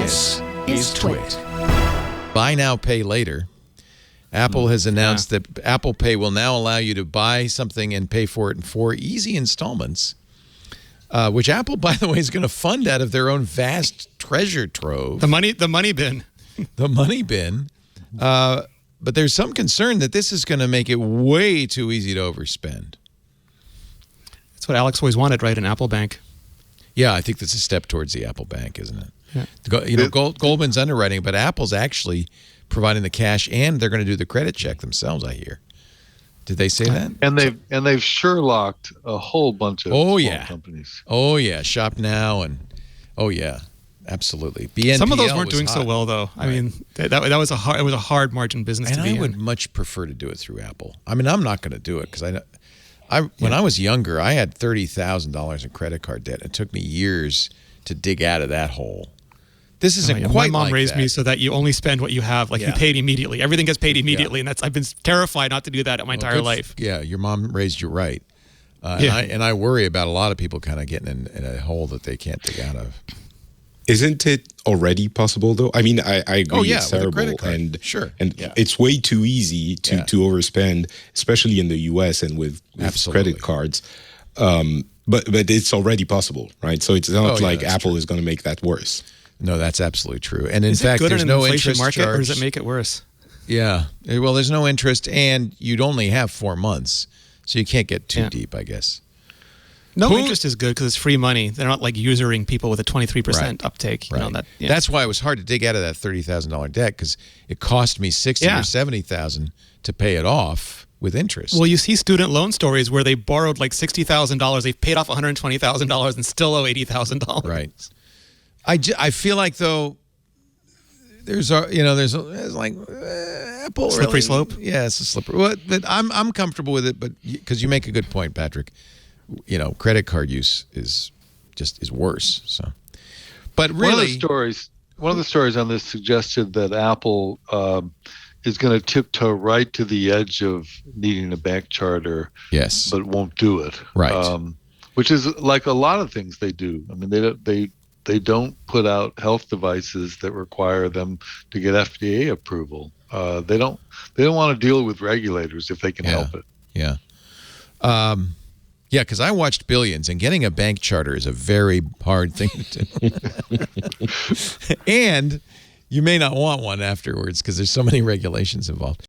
This is TWiT. Buy now, pay later. Apple has announced that Apple Pay will now allow you to buy something and pay for it in 4 easy installments, which Apple, by the way, is going to fund out of their own vast treasure trove. The money bin. The money bin. But there's some concern that this is going to make it way too easy to overspend. That's what Alex always wanted, right? An Apple Bank. Yeah, I think that's a step towards the Apple Bank, isn't it? Yeah. You know, Goldman's underwriting, but Apple's actually providing the cash, and they're going to do the credit check themselves, I hear. Did they say that? And they've Sherlocked a whole bunch of small companies. Oh yeah, Shop Now and absolutely. BNPL Some of those weren't doing hot. so well though. I mean, that was a hard margin business to be in. I would much prefer to do it through Apple. I mean, I'm not going to do it because when I was younger, I had $30,000 in credit card debt. It took me years to dig out of that hole. This isn't quite. My mom like raised that. me so that you only spend what you have. Like you paid immediately. Everything gets paid immediately, and I've been terrified not to do that my entire life. Yeah, your mom raised you right. And I worry about a lot of people kind of getting in a hole that they can't dig out of. Isn't it already possible though? I mean, I agree it's terrible, and it's way too easy to overspend, especially in the U.S. and with credit cards. But it's already possible, right? So it's not like Apple is going to make that worse. No, that's absolutely true. And in is fact, it good there's in no an inflation interest market, charge. or does it make it worse? Yeah. Well, there's no interest, and you'd only have 4 months, so you can't get too deep, I guess. No interest is good because it's free money. They're not like usuring people with a 23% uptake. You know, That's why it was hard to dig out of that $30,000 debt, because it cost me $60,000 or $70,000 to pay it off with interest. Well, you see student loan stories where they borrowed like $60,000, they've paid off $120,000 and still owe $80,000. Right. I feel like though there's like Apple slippery slope. Yeah, it's a slippery. But I'm comfortable with it, but because you make a good point, Patrick. You know, credit card use is worse. So, but really, one of the stories on this suggested that Apple is going to tiptoe right to the edge of needing a bank charter. Yes, but won't do it. Right. Which is like a lot of things they do. I mean, they don't put out health devices that require them to get FDA approval. They don't want to deal with regulators if they can help it. Yeah. Yeah, because I watched Billions, and getting a bank charter is a very hard thing to do. And you may not want one afterwards because there's so many regulations involved.